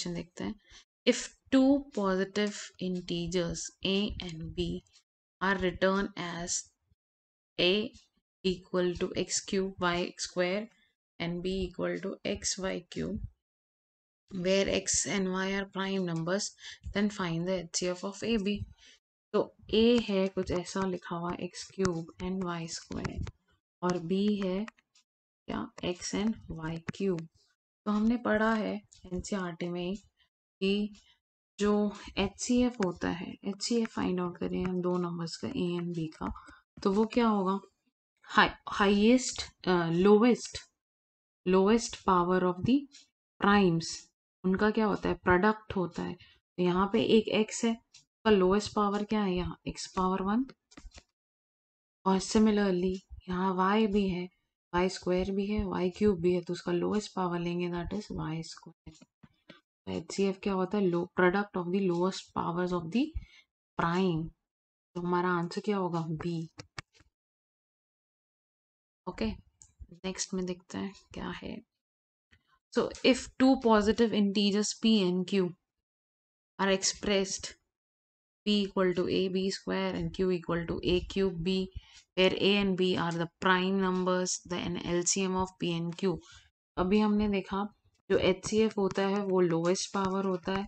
Question देखते हैं. If two positive integers a and b are written as a equal to x cube y square and b equal to x y cube, where x and y are prime numbers, then find the HCF of AB. तो a है कुछ ऐसा लिखा हुआ x cube and y square और b है क्या x and y cube. तो हमने पढ़ा है एनसीईआरटी में कि जो HCF होता है, HCF फाइंड आउट करें हम दो नंबर्स का a एंड b का, तो वो क्या होगा, highest lowest power of the primes, उनका क्या होता है, प्रोडक्ट होता है. तो यहाँ पे एक x है, उसका लोएस्ट पावर क्या है, यहाँ x पावर 1. और सिमिलरली यहाँ y भी है, y स्क्वायर भी है, y क्यूब भी है, तो उसका लोएस्ट पावर लेंगे that is y square. HCF क्या होता है, लो product of the lowest powers of the prime. तो हमारा आंसर क्या होगा, बी. ओके, नेक्स्ट में देखते हैं क्या है. So if two positive integers p and q are expressed p equal to ab square and q equal to a cube b, where a and b are the prime numbers, then LCM of p and q. अभी हमने देखा जो HCF होता है वो lowest power होता है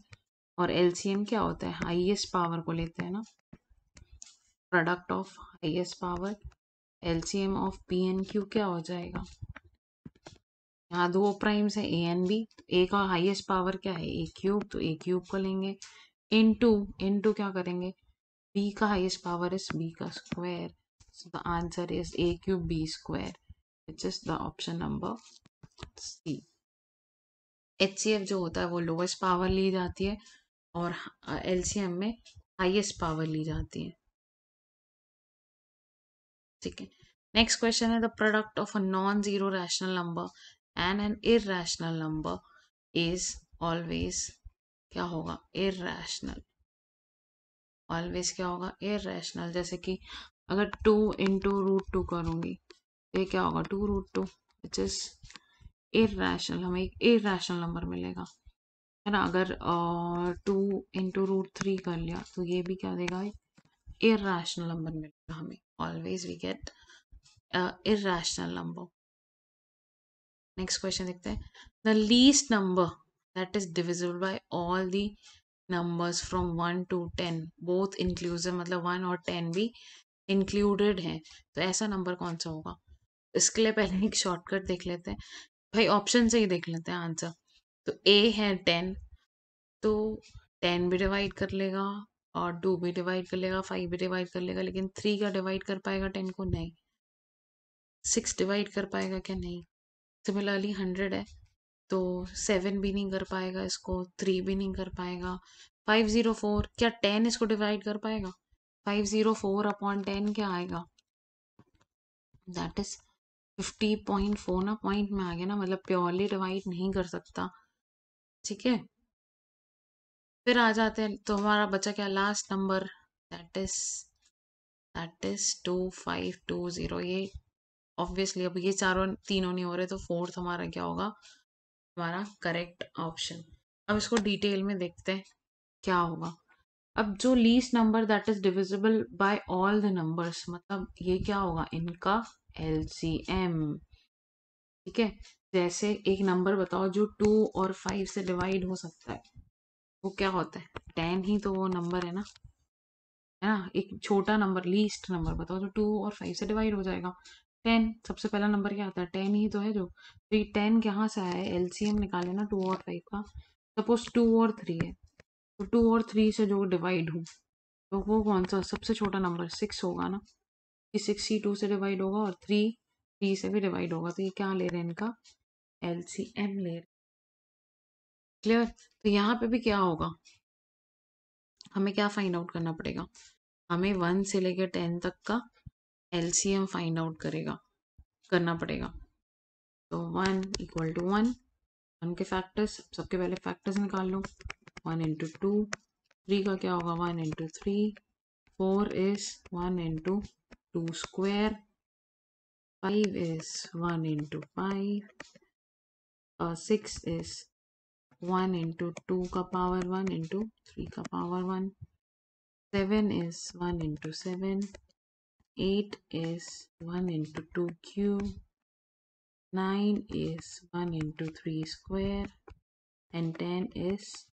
और LCM क्या होता है, हाईएस्ट पावर को लेते हैं ना, product of highest power. LCM of p and q क्या हो जाएगा, यहाँ दो प्राइम्स है a एंड b, a का हाईएस्ट पावर क्या है, a क्यूब, तो a क्यूब को लेंगे इनटू क्या करेंगे, b का हाईएस्ट पावर इज b का square. So the answer is a cube b square, which is the option number C. HCF जो होता है वो लोएस्ट पावर ली जाती है और LCM में हाईएस्ट पावर ली जाती है. ठीक है, नेक्स्ट क्वेश्चन है the product of a non zero rational number and an irrational number is always क्या होगा, इरैशनल. ऑलवेज क्या होगा, इरैशनल. जैसे कि अगर 2 इंटू रूट 2 करूंगी तो ये क्या होगा, 2√2, विच इज इरैशनल. हमें एक इरैशनल नंबर मिलेगा, है ना. अगर 2 इंटू रूट 3 कर लिया तो ये भी क्या देगा, इरैशनल नंबर मिलेगा हमें. Always we get irrational number. Next question देखते हैं. The least number that is divisible by all the numbers from 1 to 10 both inclusive, मतलब 1 और 10 भी इंक्लूडेड हैं, तो ऐसा नंबर कौन सा होगा. इसके लिए पहले एक शॉर्टकट देख लेते हैं भाई, ऑप्शन से ही देख लेते हैं आंसर. तो ए है 10, तो 10 भी डिवाइड कर लेगा और 2 भी डिवाइड कर लेगा, 5 भी डिवाइड कर लेगा, लेकिन 3 का डिवाइड कर पाएगा 10 को, नहीं. 6 डिवाइड कर पाएगा क्या, नहीं. सिमिलरली 100 है तो 7 भी नहीं कर पाएगा इसको, 3 भी नहीं कर पाएगा. 504, क्या 10 इसको डिवाइड कर पाएगा, 504 अपॉन 10 क्या आएगा, दैट इज 50.4 ना, पॉइंट में आ गया ना, मतलब प्योरली डिवाइड नहीं कर सकता. ठीक है, फिर आ जाते हैं, तो हमारा बचा क्या, लास्ट नंबर, दैट इज 2520. ये ऑब्वियसली अब ये चारों तीनों नहीं हो रहे तो फोर्थ हमारा क्या होगा, हमारा करेक्ट ऑप्शन. अब इसको डिटेल में देखते हैं क्या होगा. अब जो least number that is divisible by all the numbers, मतलब ये क्या होगा, इनका LCM. ठीक है, जैसे एक नंबर बताओ जो 2 और 5 से डिवाइड हो सकता है, वो क्या होता है, 10 ही तो वो नंबर है ना. एक छोटा नंबर, लीस्ट नंबर बताओ जो 2 और 5 से डिवाइड हो जाएगा, 10. सबसे पहला नंबर क्या आता है, 10 ही तो है जो. तो ये 10 कहाँ से आया है, LCM निकाले ना 2 और 5 का. सपोज 2 और 3 है, तो 2 और 3 से जो डिवाइड हो तो वो कौन सा सबसे छोटा नंबर 6 होगा ना, कि 6 ही 2 से डिवाइड होगा और 3 से भी डिवाइड होगा, तो ये क्या ले रहे हैं, इनका LCM ले रहे. क्लियर. तो यहाँ पे भी क्या होगा, हमें क्या फाइंड आउट करना पड़ेगा, हमें 1 से लेकर 10 तक का LCM फाइंड आउट करना पड़ेगा. तो 1 इक्वल टू 1, 1 के फैक्टर्स, सबके पहले फैक्टर्स निकाल लो. 1 इंटू 2, 3 का क्या होगा, 1 into 3, 4 is 1 into 2 square, 5 is 1 into 5, 6 is 1 into 2 का पावर 1 into 3 का power 1. 7 is 1 into 7. 8 is 1 into 2 cube. 9 is 1 into 3 square. And 10 is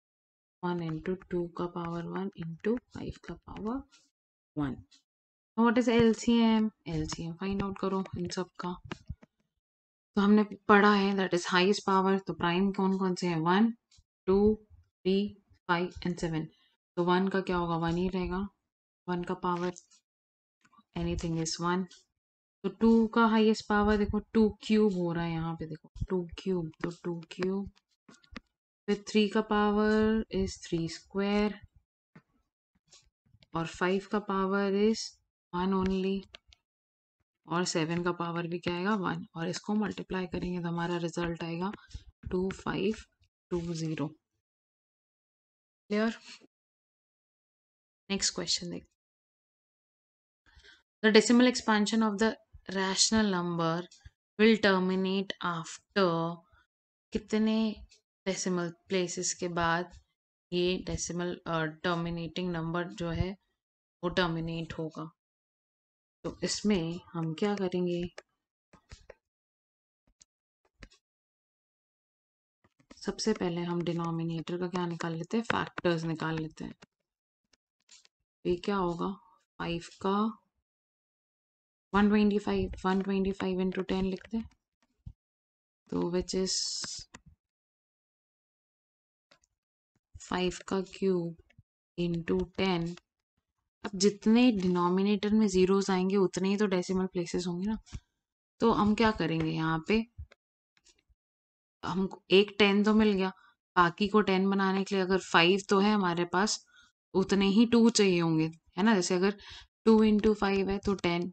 1 into 2 का पावर 1 into 5 का power 1. What is LCM? LCM find out करो इन सब का. तो हमने पढ़ा है दैट इज हाईएस्ट पावर. तो प्राइम कौन कौन से हैं? 1, 2, 3, 5 एंड 7. तो 1 का क्या होगा? 1 ही रहेगा. 1 का पावर एनीथिंग इज 1. तो 2 का हाईएस्ट पावर देखो 2 क्यूब हो रहा है यहाँ पे. देखो 2 क्यूब, तो 2 क्यूब. फिर 3 का पावर इज 3 स्क्वायर. और 5 का पावर इज 1 ओनली. और 7 का पावर भी क्या आएगा? 1. और इसको मल्टीप्लाई करेंगे तो हमारा रिजल्ट आएगा 2520. क्लियर? नेक्स्ट क्वेश्चन देख. The decimal expansion of the rational number will terminate after कितने डेसिमल प्लेसेस के बाद ये डेसिमल टर्मिनेटिंग नंबर जो है वो टर्मिनेट होगा. तो इसमें हम क्या करेंगे? सबसे पहले हम डिनोमिनेटर का क्या निकाल लेते हैं? फैक्टर्स निकाल लेते हैं. ये क्या होगा? 5 का 125 इंटू 10 लिखते हैं. तो विच इज 5 का क्यूब इंटू 10. अब जितने डिनोमिनेटर में जीरोस आएंगे उतने ही तो डेसिमल प्लेसेस होंगे ना. तो हम क्या करेंगे यहाँ पे? हमको एक 10 तो मिल गया. बाकी को 10 बनाने के लिए अगर 5 तो है हमारे पास, उतने ही 2 चाहिए होंगे, है ना. जैसे अगर 2 इंटू 5 है तो 10.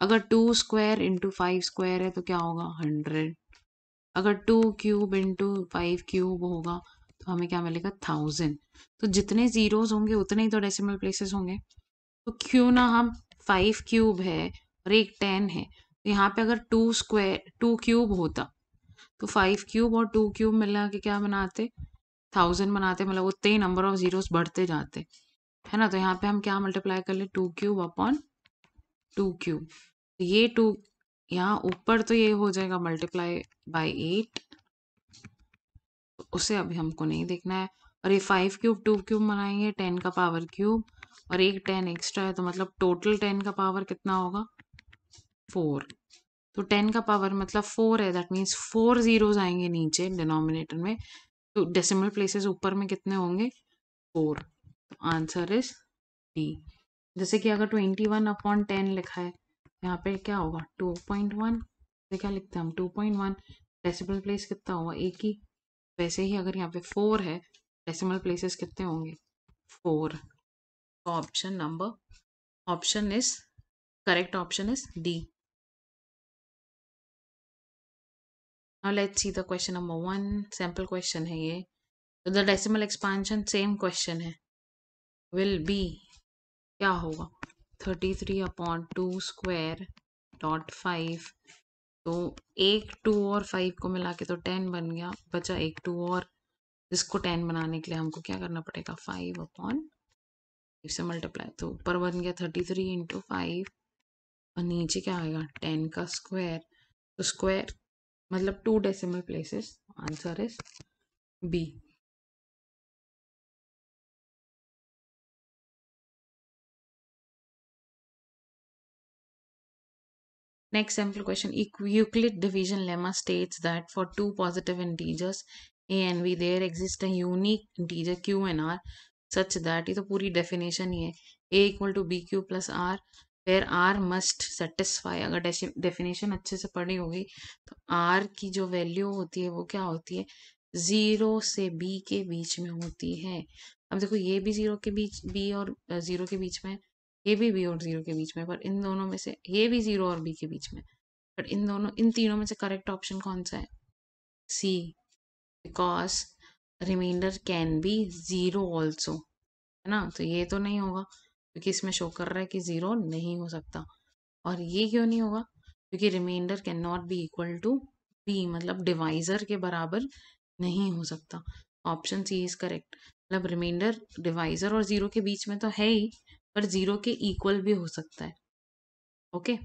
अगर 2 स्क्वायर इंटू 5 स्क्वायर है तो क्या होगा? 100. अगर 2 क्यूब इंटू 5 क्यूब होगा तो हमें क्या मिलेगा? 1000. तो जितने जीरोस होंगे उतने ही तो डेसिमल प्लेसेस होंगे. तो क्यों ना हम 5 क्यूब है और एक 10 है, तो यहाँ पे अगर 2 क्यूब होता तो 5 क्यूब और 2 क्यूब मिला के क्या बनाते? 1000 बनाते. मतलब उतने ही नंबर ऑफ जीरोस बढ़ते जाते, है ना. तो यहाँ पे हम क्या मल्टीप्लाई कर ले? 2 क्यूब अपॉन 2 क्यूब. तो ये 2 यहाँ ऊपर तो ये हो जाएगा मल्टीप्लाई बाई 8. तो उसे अभी हमको नहीं देखना है. और ये 5 क्यूब 2 क्यूब बनाएंगे 10 का पावर क्यूब. और एक 10 एक्स्ट्रा है तो मतलब टोटल 10 का पावर कितना होगा? 4. तो 10 का पावर मतलब 4 है. दैट मीन्स 4 जीरोस आएंगे नीचे डिनोमिनेटर में. तो डेसिमल प्लेसेस ऊपर में कितने होंगे? 4. तो आंसर इज डी. जैसे कि अगर 21 अपॉन 10 लिखा है, यहाँ पे क्या होगा? 2.1. तो क्या लिखते हैं हम? 2.1. डेसिमल प्लेस कितना होगा? एक ही. वैसे ही अगर यहाँ पे 4 है, डेसिमल प्लेसेस कितने होंगे? 4. Option is correct. Option is D. Now let's see the question number 1. Sample question है ये. तो the decimal expansion same question है. विल बी क्या होगा? 33 अपॉन 2 स्क्वायर डॉट 5. तो एक 2 और 5 को मिला के तो 10 बन गया. बचा एक 2 और, जिसको 10 बनाने के लिए हमको क्या करना पड़ेगा? 5 अपॉन 5 से मल्टीप्लाई. तो ऊपर बन गया 33 इंटू 5 और नीचे क्या आएगा? 10 का स्क्वायर. तो स्क्वायर मतलब 2 decimal places. Answer is B. Next sample question. Euclid division lemma states that for two positive integers a and b there exists a unique integer q and r such that, ये तो पूरी definition ही है, a equal to b q plus r where r must satisfy. अगर definition अच्छे से पढ़ी होगी तो r की जो वैल्यू होती है वो क्या होती है? 0 से b के बीच में होती है. अब देखो ये भी 0 के बीच, b और 0 के बीच में, ये भी बी और जीरो के बीच में, पर इन दोनों में से ये भी जीरो और बी के बीच में, पर इन तीनों में से करेक्ट ऑप्शन कौन सा है? C. Because remainder can be zero also, है ना. तो ये तो नहीं होगा क्योंकि इसमें शो कर रहा है कि जीरो नहीं हो सकता. और ये क्यों नहीं होगा? क्योंकि remainder can not be equal to B, मतलब डिवाइजर के बराबर नहीं हो सकता। Option C is correct. मतलब रिमाइंडर डिवाइजर और जीरो के बीच में तो है ही, पर जीरो के इक्वल भी हो सकता है। ओके।